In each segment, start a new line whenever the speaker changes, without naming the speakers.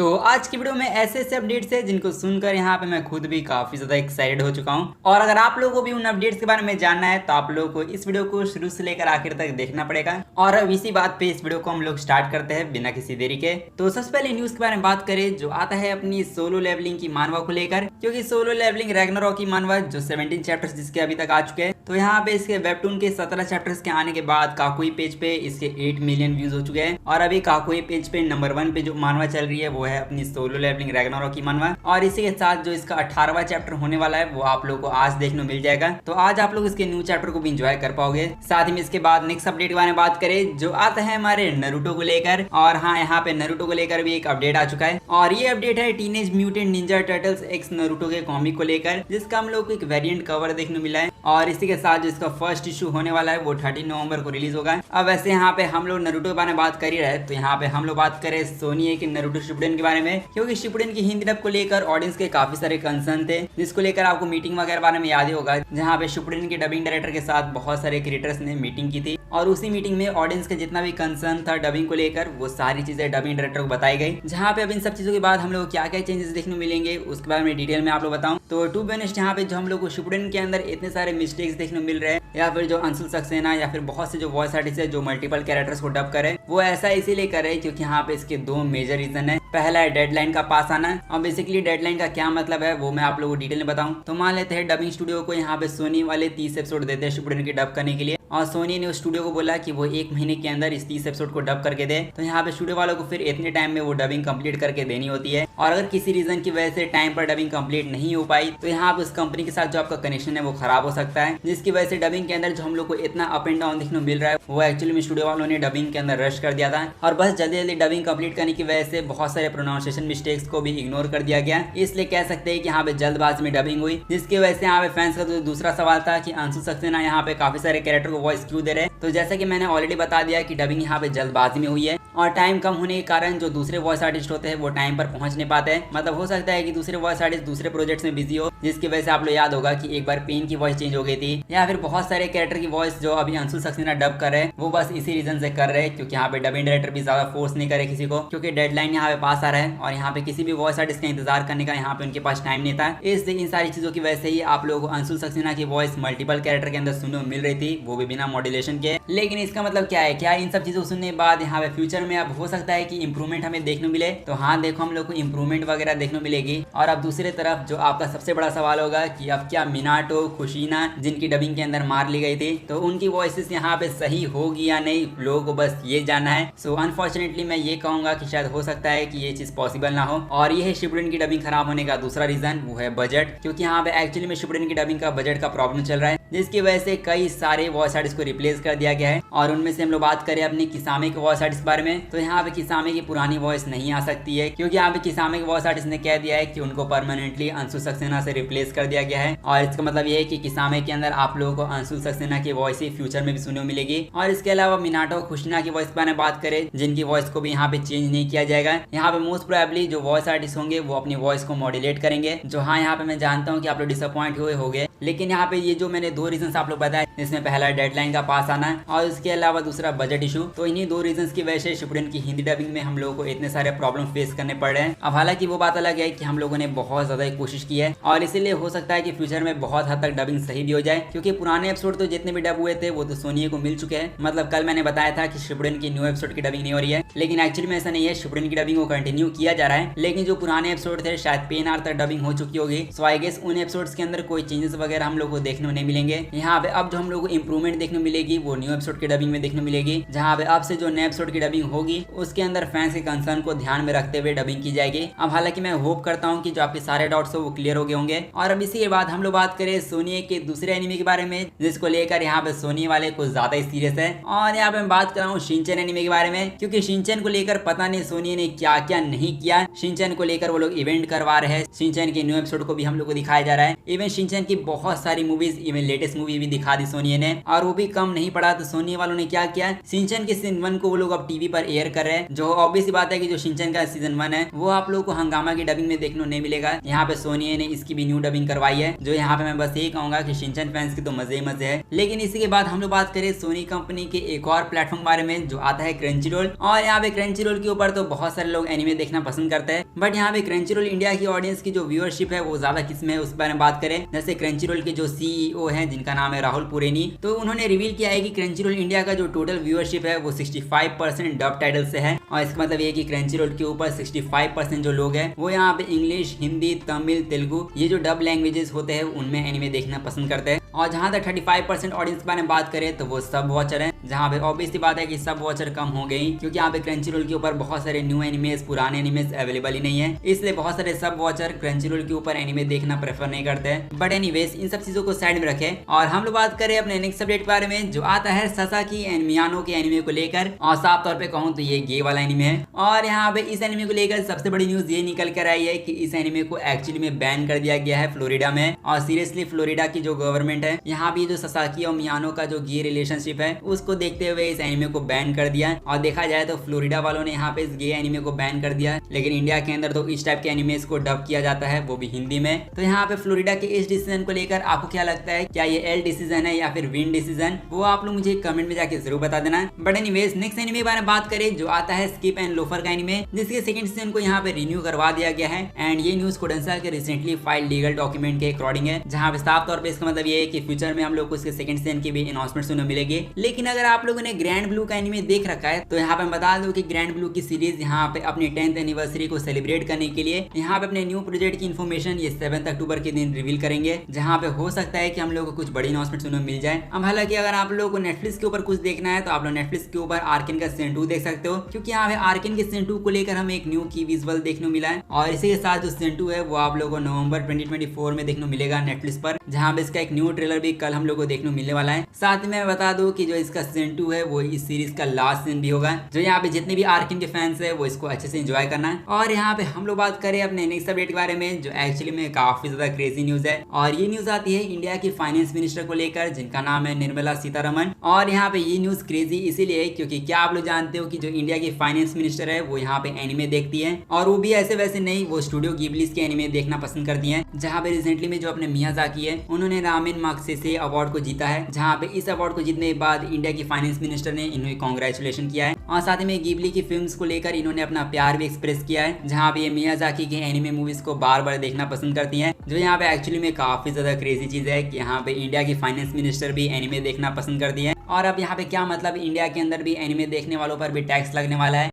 तो आज की वीडियो में ऐसे ऐसे अपडेट्स है जिनको सुनकर यहाँ पे मैं खुद भी काफी ज्यादा एक्साइटेड हो चुका हूँ। और अगर आप लोगों को भी उन अपडेट्स के बारे में जानना है तो आप लोगों को इस वीडियो को शुरू से लेकर आखिर तक देखना पड़ेगा। और अब इसी बात पे इस वीडियो को हम लोग स्टार्ट करते हैं बिना किसी देरी के। तो सबसे पहले न्यूज के बारे में बात करें जो आता है अपनी सोलो लेवलिंग की मानवा को लेकर, क्योंकि सोलो लेवलिंग रैग्नारॉक की मानवा जो 17 चैप्टर्स जिसके अभी तक आ चुके हैं, तो यहाँ पे इसके वेबटून के 17 चैप्टर्स के आने के बाद काकोई पेज पे इसके 8 मिलियन व्यूज हो चुके हैं। और अभी काकोई पेज पे नंबर 1 पे जो मानवा चल रही है वो है अपनी सोलो लेवलिंग रैग्नारॉक की मानवा। और इसी के साथ जो इसका 18वां चैप्टर होने वाला है वो आप लोगों को आज देखने को मिल जाएगा। तो आज आप लोग इसके न्यू चैप्टर को भी इंजॉय कर पाओगे। साथ ही में इसके बाद नेक्स्ट अपडेट के बारे में बात करें जो आता है हमारे नरूटो को लेकर। और हाँ, यहाँ पे नरूटो को लेकर भी एक अपडेट आ चुका है और ये अपडेट है teenage mutant Ninja turtles x Naruto के कॉमिक को लेकर, जिसका हम लोग को एक वेरिएंट कवर देखने को मिला है। और इसी के साथ जो इसका फर्स्ट इशू होने वाला है वो 13 नवंबर को रिलीज होगा। अब वैसे यहाँ पे हम लोग नरूटो के बारे में बात कर ही रहे, तो यहाँ पे हम लोग बात करें सोनी के नरूटो शिपुडेन के बारे में, क्योंकि शिपुडेन की हिंदी डब को लेकर ऑडियंस के काफी सारे कंसर्न थे, जिसको लेकर आपको मीटिंग वगैरह बारे में याद ही होगा, जहाँ पे शिपुडेन के डबिंग डायरेक्टर के साथ बहुत सारे क्रिएटर्स ने मीटिंग की थी। और उसी मीटिंग में ऑडियंस का जितना भी कंसर्न था डबिंग को लेकर वो सारी चीजें डबिंग डायरेक्टर को बताई गई। जहाँ पे अब इन सब चीजों के बाद हम लोग क्या क्या चेंजेस देखने को मिलेंगे उसके बारे में डिटेल में आप लोग बताऊं। तो टू बी ऑनेस्ट, यहाँ पे जो हम लोग को शिपुडेन के अंदर इतने सारे मिस्टेक्स देखने को मिल रहे हैं, या फिर जो अंशुल सक्सेना या फिर बहुत से जो वॉइस आर्टिस्ट है जो मल्टीपल कैरेक्टर्स को डब करे, वो ऐसा इसीलिए करे क्योंकि यहाँ पे इसके दो मेजर रीजन है। पहला है डेडलाइन का पास आना। और बेसिकली डेडलाइन का क्या मतलब है वो मैं आप लोगों को डिटेल में बताऊं। तो मान लेते हैं डबिंग स्टूडियो को यहाँ पे सोनी वाले 30 एपिसोड देते हैं शिपुडेन की डब करने के लिए, और सोनी ने उस स्टूडियो को बोला कि वो 1 महीने के अंदर इस 30 एपिसोड को डब करके दे। तो यहाँ पे स्टूडियो वालों को फिर इतने टाइम में वो डबिंग कंप्लीट करके देनी होती है। और अगर किसी रीजन की वजह से टाइम पर डबिंग कंप्लीट नहीं हो पाई तो यहाँ पे उस कंपनी के साथ जो आपका कनेक्शन है वो खराब हो सकता है, जिसकी वजह से डबिंग के अंदर जो हम लोग को इतना अप एंड डाउन देखने को मिल रहा है वो एक्चुअली में स्टूडियो वालों ने डबिंग के अंदर रश कर दिया था। और बस जल्दी जल्दी डबिंग कंप्लीट करने की वजह से बहुत सारे प्रोनाउंसिएशन मिस्टेक्स को भी इग्नोर कर दिया गया। इसलिए कह सकते हैं कि यहाँ पे जल्दबाजी में डबिंग हुई, जिसकी वजह से यहाँ पे फैंस का तो दूसरा सवाल था कि अंशुल सक्सेना यहाँ पे काफी सारे कैरेक्टर को वॉइस क्यों दे रहे। तो जैसा कि मैंने ऑलरेडी बता दिया कि डबिंग यहाँ पे जल्दबाजी में हुई है और टाइम कम होने के कारण जो दूसरे वॉइस आर्टिस्ट होते हैं वो टाइम पर पहुंच नहीं पाते हैं। मतलब हो सकता है कि दूसरे वॉइस आर्टिस्ट दूसरे प्रोजेक्ट्स में बिजी हो, जिसकी वजह से आप लोग याद होगा कि एक बार पेन की वॉइस चेंज हो गई थी, या फिर बहुत सारे कैरेक्टर की वॉइस जो अभी अंशुल सक्सेना डब कर रहे हैं वो बस इसी रीजन से कर रहे हैं क्योंकि यहाँ पे डबिंग डायरेक्टर भी ज्यादा फोर्स नहीं करे किसी को, क्योंकि डेडलाइन यहाँ पे पास आ रहा है और यहाँ पे किसी भी वॉइस आर्टिस्ट का इंतजार करने का यहाँ पे उनके पास टाइम नहीं था। इसलिए इन सारी चीजों की वजह से ही आप लोगों को अंशुल सक्सेना की वॉइस मल्टीपल कैरेक्टर के अंदर सुनने को मिल रही थी, वो भी बिना मॉड्यूलेशन के। लेकिन इसका मतलब क्या है, क्या इन सब चीजों को सुनने के बाद यहाँ पे फ्यूचर में अब हो सकता है कि इंप्रूवमेंट हमें देखने मिले। तो हाँ, देखो हम लोग को इंप्रूवमेंट वगैरह देखने मिलेगी। और अब दूसरी तरफ जो आपका सबसे बड़ा सवाल होगा कि अब क्या मिनाटो खुशीना जिनकी डबिंग के अंदर मार ली गई थी तो उनकी वॉइसेस यहाँ पे सही होगी या नहीं, लोगों को बस ये जानना है। सो अनफॉर्चुनेटली मैं ये कहूंगा कि शायद हो सकता है कि ये चीज पॉसिबल ना हो। और ये है शिपुडेन की डबिंग खराब होने का दूसरा रीजन, वो है बजट, क्योंकि यहाँ पे एक्चुअली में शिपुडेन की डबिंग का बजट का प्रॉब्लम चल रहा है, जिसकी वजह से कई सारे वॉइस आर्टिस्ट को रिप्लेस कर दिया गया है। और उनमें से हम लोग बात करें अपनी किसामे के वॉइस आर्टिस्ट बारे में, तो यहाँ पे किसामे की पुरानी वॉइस नहीं आ सकती है, क्योंकि यहाँ पे किसामे के वॉइस आर्टिस्ट ने कह दिया है कि उनको परमानेंटली अंशुल सक्सेना से रिप्लेस कर दिया गया है। और इसका मतलब ये है कि किसामे के अंदर आप लोगों को अंशुल सक्सेना की वॉइस ही फ्यूचर में भी सुनने को मिलेगी। और इसके अलावा मिनाटो खुशना की वॉइस पर बात करें, जिनकी वॉइस को भी यहाँ पे चेंज नहीं किया जाएगा। यहाँ पे मोस्ट प्रोबेबली जो वॉइस आर्टिस्ट होंगे वो अपनी वॉइस को मॉड्यूलेट करेंगे, जो हाँ यहाँ पे मैं जानता हूँ कि आप लोग डिसअपॉइंट हुए होंगे। लेकिन यहाँ पे ये जो मैंने दो रीजन आप लोग बताए, इसमें पहला डेडलाइन का पास आना और उसके अलावा दूसरा बजट इशू, तो इन्हीं दो रीजन की वजह से शिपुडेन की हिंदी डबिंग में हम लोगों को इतने सारे प्रॉब्लम फेस करने पड़ रहे हैं। अब हालांकि वो बात अलग है कि हम लोगों ने बहुत ज्यादा कोशिश की है और इसीलिए हो सकता है कि फ्यूचर में बहुत हद तक डबिंग सही भी हो जाए, क्योंकि पुराने एपिसोड तो जितने भी डब हुए थे वो तो सोनी को मिल चुके हैं। मतलब कल मैंने बताया था कि शिपुडेन की न्यू एपिसोड की डबिंग नहीं हो रही है, लेकिन एक्चुअली में ऐसा नहीं है, शिपुडेन की डबिंग को कंटिन्यू किया जा रहा है। लेकिन जो पुराने एपिसोड थे शायद पेन तक डबिंग हो चुकी होगी, सो आई गेस उन एपिसोड्स के अंदर कोई चेंजेस वगैरह हम लोग को देखने को नहीं मिलेंगे। यहाँ पे अब जो हम लोग को इंप्रूवमेंट देखने मिलेगी वो न्यू एपिसोड की डबिंग में देखने मिलेगी, जहाँ पे अब से जो नए एपिसोड की डबिंग होगी उसके अंदर फैंस के कंसर्न को ध्यान में रखते हुए डबिंग की जाएगी। अब हालांकि मैं होप करता हूँ कि जो आपके सारे डाउट्स हो वो क्लियर हो गए होंगे। और अब इसी के बाद हम लोग बात करें सोनी के दूसरे एनिमे के बारे में, जिसको लेकर यहाँ पे सोनी वाले कुछ ज्यादा ही सीरियस है। और यहाँ पे मैं बात कर रहा हूँ शिनचैन एनिमे के बारे में, क्योंकि शिनचैन को लेकर पता नहीं सोनी ने क्या क्या नहीं किया। शिनचैन को लेकर वो लोग इवेंट करवा रहे हैं, शिनचैन के न्यू एपिसोड को भी हम लोग को दिखाया जा रहा है। इवन शिनचैन की बहुत सारी मूवीज, इवन लेटेस्ट मूवी भी दिखा दी सोनी ने। और वो भी कम नहीं पड़ा तो सोनी वालों ने क्या किया, शिनचैन के सीजन 1 को वो लोग अब टीवी पर एयर कर रहे हैं। जो ऑब्वियस बात है कि जो शिनचैन का सीजन 1 है वो आप लोगों को हंगामा की डबिंग में देखने नहीं मिलेगा। यहाँ पे सोनी ने इसकी भी न्यू डबिंग करवाई है। जो यहाँ पे मैं बस यही कहूंगा कि शिनचैन फैंस की तो मजे ही मजे है। लेकिन इसी के बाद हम लोग बात करें सोनी कंपनी के एक और प्लेटफॉर्म बारे में जो आता है क्रंचीरोल। और यहाँ पे क्रंचीरोल के ऊपर तो बहुत सारे लोग एनिमे देखना पसंद करते हैं, बट यहाँ पे क्रंचीरोल इंडिया की ऑडियंस की जो व्यूअरशिप है वो ज्यादा किसमें है उस बारे में बात करें। जैसे क्रंचीरोल के जो सीईओ हैं जिनका नाम है राहुल पुरेनी, तो उन्होंने रिवील किया है कि क्रंचीरोल इंडिया का जो टोटल व्यूअरशिप है वो 65% डब टाइटल से है। और इसका मतलब ये कि क्रंचीरोल के ऊपर 65% जो लोग हैं वो यहाँ पे इंग्लिश, हिंदी, तमिल, तेलुगु ये जो डब लैंग्वेजेस होते हैं उनमें एनिमे देखना पसंद करते हैं। और जहाँ तक 35% ऑडियंस के बारे में बात करें तो वो सब वॉचर है, जहाँ पे ऑब्वियसली बात है कि सब वॉचर कम हो गई क्योंकि यहाँ पे क्रंचीरोल के ऊपर बहुत सारे न्यू एनिमेस, पुराने एनिमेस अवेलेबल ही नहीं है, इसलिए बहुत सारे सब वॉचर क्रंचीरोल के ऊपर एनिमे देखना प्रेफर नहीं करते हैं। बट एनीवेज इन सब चीजों को साइड में रखें और हम लोग बात करें अपने नेक्स्ट सब्जेक्ट के बारे में जो आता है सासाकी एंड मियानो के एनिमे को लेकर। और साफ तौर पे कहूँ तो ये गे वाला एनिमे है। और यहाँ पे इस एनिमे को लेकर सबसे बड़ी न्यूज ये निकल कर आई है कि इस एनिमे को एक्चुअली में बैन कर दिया गया है फ्लोरिडा में। और सीरियसली फ्लोरिडा की जो गवर्नमेंट है यहाँ भी जो सासाकी और मियानो का जो गे रिलेशनशिप है उसको देखते हुए इस एनिमे को बैन कर दिया। और देखा जाए तो फ्लोरिडा वालों ने यहाँ पे इस गे एनिमे को बैन कर दिया, लेकिन इंडिया के अंदर तो इस टाइप के एनिमेस को डब किया जाता है, वो भी हिंदी में। तो यहाँ पे फ्लोरिडा के इस डिसीजन को लेकर आपको क्या लगता है, क्या ये एल डिसीजन है या फिर विन डिसीजन, वो आप लोग मुझे कमेंट में जाके जरूर बता देना। बट एनीवेज नेक्स्ट एनिमे के बारे में बात करें जो आता है स्किप एंड लोफर का एनिमे, जिसके सेकंड सीजन को यहाँ पे रिन्यू करवा दिया गया है। एंड ये न्यूज कोडेंसा के रिसेंटली फाइल लीगल डॉक्यूमेंट के अकॉर्डिंग है, जहाँ पे साफ तौर पे इसका मतलब ये है कि फ्यूचर में हम लोग को इसके सेकंड सीजन की भी अनाउंसमेंट सुनने मिलेगी। लेकिन अगर आप लोगों ने ग्रैंड ब्लू का एनिमे देख रखा है तो यहाँ पे बता दो कि ग्रैंड ब्लू की सीरीज यहाँ पे अपनी 10th एनिवर्सरी को सेलिब्रेट करने के लिए यहाँ पे अपने न्यू प्रोजेक्ट की इन्फॉर्मेशन ये 7 अक्टूबर के दिन रिवील करेंगे, जहाँ पे हो सकता है कि हम लोग को कुछ बड़ी अनाउंसमेंट सुनने मिल जाए। अब हालांकि अगर आप लोगों को नेटफ्लिक्स के ऊपर कुछ देखना है तो आप लोग नेटफ्लिक्स के ऊपर आर्केन का सीजन 2 देख सकते हो, क्योंकि यहाँ पे आर्केन के सीजन 2 को लेकर हमें एक न्यू की विजुअल देखने को मिला है। और इसी के साथ जो सीजन 2 है वो आप लोगों को नवंबर 2024 में देखने को मिलेगा नेटफ्लिक्स पर, जहाँ पे इसका एक न्यू ट्रेलर भी कल हम लोग को देखने को मिलने वाला है। साथ में बता दो कि जो इसका सीजन 2 है वो इस सीरीज का लास्ट सीजन भी होगा, जो यहाँ पे जितने भी आर्केन के फैंस है वो इसको अच्छे से एंजॉय करना है। और यहाँ पे हम लोग बात करें अपने नेक्स्ट अपडेट के बारे में जो एक्चुअली में काफी ज्यादा क्रेजी न्यूज है। और ये न्यूज आती है इंडिया की फाइनेंस मिनिस्टर को लेकर जिनका नाम है निर्मला सीतारमन। और यहाँ पे ये न्यूज क्रेजी इसीलिए क्योंकि क्या आप लोग जानते हो कि जो इंडिया की फाइनेंस मिनिस्टर है वो यहाँ पे एनिमे देखती है, और वो भी ऐसे वैसे नहीं, वो स्टूडियो गिबलीज के एनिमे देखना पसंद करती है। जहाँ पे रिसेंटली में जो अपने मियाजाकी है उन्होंने रामेन मैग्सेसे अवार्ड को जीता है, जहाँ पे इस अवार्ड को जीतने के बाद इंडिया की फाइनेंस मिनिस्टर ने इन्हें कांग्रेचुलेशन किया है। और साथ में गिबली की फिल्म्स को लेकर इन्होंने अपना प्यार भी एक्सप्रेस किया है, जहाँ पे ये मियाजाकी के एनिमे मूवीज को बार बार देखना पसंद करती हैं। जो यहाँ पे एक्चुअली में काफी ज्यादा क्रेजी चीज है कि यहाँ पे इंडिया की फाइनेंस मिनिस्टर भी एनिमे देखना पसंद करती है। और अब यहाँ पे क्या मतलब इंडिया के अंदर भी एनिमे देखने वालों पर भी टैक्स लगने वाला है।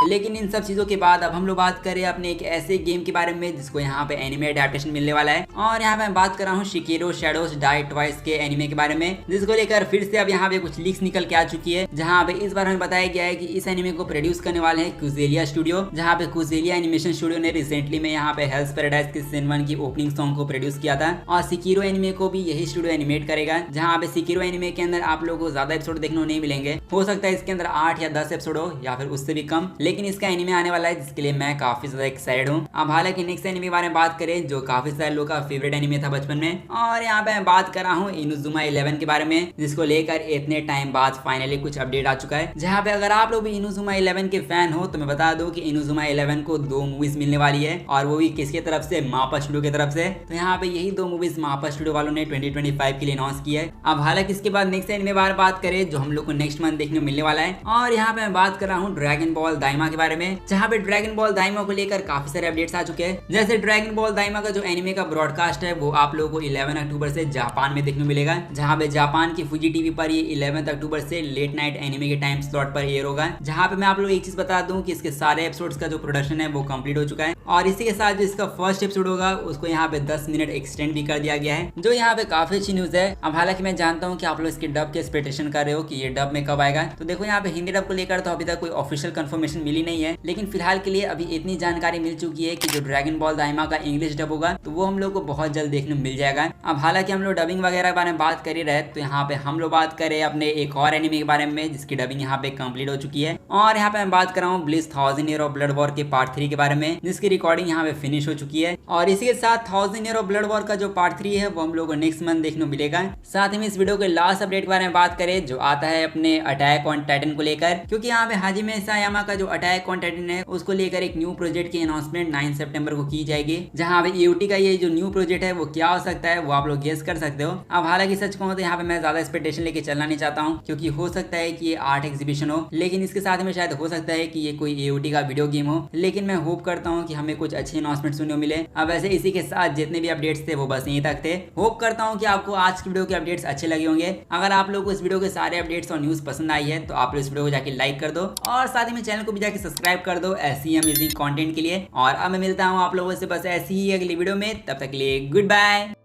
लेकिन इन सब चीजों के बाद अब हम लोग बात करें अपने एक ऐसे गेम के बारे में जिसको यहाँ पे एनिमे अडेप्टेशन मिलने वाला है। और यहाँ पे मैं बात कर रहा हूँ शिकेरो शैडोज डाई ट्वाइस के एनिमे के बारे में, जिसको लेकर फिर से अब यहाँ पे कुछ लीक्स निकल के आ चुकी है, जहाँ पे इस बार हमें बताया गया है कि इस एनिमे को प्रोड्यूस करने वाले हैं कुजेलिया स्टूडियो, जहाँ पे कुजेलिया एनिमेशन स्टूडियो ने रिसेंटली में यहाँ पे हेल्स पैराडाइज के सीजन 1 की ओपनिंग सॉन्ग को प्रोड्यूस किया था। और सिकिरो एनिमे को भी यही स्टूडियो एनिमेट करेगा, जहाँ पे सिकिरो एनिमे के अंदर आप लोगों को ज्यादा एपिसोड देखने को नहीं मिलेंगे, हो सकता है इसके अंदर 8 या 10 एपिसोड हो या फिर उससे भी कम, लेकिन इसका एनिमे आने वाला है जिसके लिए मैं काफी ज्यादा एक्साइटेड हूँ। अब हालांकि नेक्स्ट एनिमे के बारे में बात करें जो काफी सारे लोगों का फेवरेट एनिमे था बचपन में, और यहाँ पे मैं बात कर रहा हूँ इनुजुमा 11 के बारे में, जिसको लेकर इतने टाइम बाद फाइनली कुछ अपडेट आ चुका है। जहाँ पे अगर आप लोग भी इनुजुमा 11 के फैन हो तो मैं बता दूं कि इनुजुमा 11 को 2 मूवीज मिलने वाली है, और वो भी किसके तरफ से, मापा स्टूडियो की तरफ से। तो यहाँ पे यही 2 मूवीज मापा स्टूडियो वालों ने 2025 के लिए अनाउंस की है। अब हालांकि इसके बाद नेक्स्ट एनिमे बारे में बात करें जो हम लोग को नेक्स्ट मंथ देखने को मिलने वाला है, और यहाँ पे मैं बात कर रहा हूँ ड्रैगन बॉल दाइमा के बारे में, जहाँ पे ड्रैगन बॉल दाइमा को लेकर काफी सारे अपडेट्स आ चुके हैं। जैसे ड्रैगन बॉल दाइमा का जो एनिमे का ब्रॉडकास्ट है वो आप लोगों को 11 अक्टूबर से जापान में देखने को मिलेगा, जहाँ पे जापान की फुजी टीवी पर ये 11 अक्टूबर से लेट नाइट एनिमे के टाइम स्लॉट पर एयर होगा। जहाँ पे मैं आप लोग एक चीज बता दूं कि इसके सारे एपिसोड्स का जो प्रोडक्शन है वो कंप्लीट हो चुका है, और इसी के साथ जो इसका फर्स्ट एपिसोड होगा उसको यहाँ पे 10 मिनट एक्सटेंड भी कर दिया गया है, जो यहाँ पे काफी अच्छी न्यूज है। अब हालांकि मैं जानता हूँ कि आप लोग इसके डब के एक्सपेक्टेशन कर रहे हो कि ये डब में कब आएगा, तो देखो यहाँ पे हिंदी डब को लेकर तो अभी तक कोई ऑफिशियल कंफर्मेशन मिली नहीं है, लेकिन फिलहाल के लिए अभी इतनी जानकारी मिल चुकी है कि जो ड्रैगन बॉल दाइमा का इंग्लिश डब होगा तो वो हम लोग को बहुत जल्द देखने को मिल जाएगा। अब हालांकि हम लोग डबिंग वगैरह के बारे में बात कर ही रहे, तो यहाँ पे हम लोग बात करें अपने एक और एनिमे के बारे में जिसकी डबिंग यहाँ पे कंप्लीट हो चुकी है, और यहाँ पे मैं बात कर रहा हूँ bliss 1000 year of blood war के पार्ट 3 के बारे में, जिसकी रिकॉर्डिंग यहाँ पे फिनिश हो चुकी है। और इसी के साथ 1000 ईयर ऑफ ब्लड वॉर का जो पार्ट 3 है वो हम लोग को नेक्स्ट मंथ देखने को मिलेगा। साथ ही में इस वीडियो के लास्ट अपडेट के बारे में बात करें जो आता है अपने अटैक ऑन टाइटन को लेकर, क्योंकि यहाँ पे हाजिमे सायामा का जो अटैक ऑन टाइटन है उसको लेकर एक न्यू प्रोजेक्ट की अनाउंसमेंट 9 सितंबर को की जाएगी, जहाँ पे ईओटी का ये जो न्यू प्रोजेक्ट है वो क्या हो सकता है वो आप लोग गेस कर सकते हो। अब हालांकि सच कहूं तो यहाँ पे मैं ज्यादा एक्सपेक्टेशन लेके चलना नहीं चाहता हूँ, क्योंकि हो सकता है कि ये आर्ट एग्जीबिशन हो, लेकिन इसके साथ में शायद हो सकता है कि ये कोई ईओटी का वीडियो गेम हो। लेकिन मैं होप करता हूँ कि हमें कुछ अच्छी अनाउंसमेंट सुनने को मिले। अब वैसे इसी के साथ जितने भी अपडेट्स थे वो बस यहीं तक थे। होप करता हूँ कि आपको आज की वीडियो के अपडेट्स अच्छे लगे होंगे। अगर आप लोग को इस वीडियो के सारे अपडेट्स और न्यूज पसंद आई है तो आप लोग इस वीडियो को जाके लाइक कर दो और साथ ही में चैनल को भी जाके सब्सक्राइब कर दो ऐसी अमेजिंग कंटेंट के लिए। और अब मैं मिलता हूँ आप लोगों से बस ऐसी ही अगली वीडियो में, तब तक के लिए गुड बाय।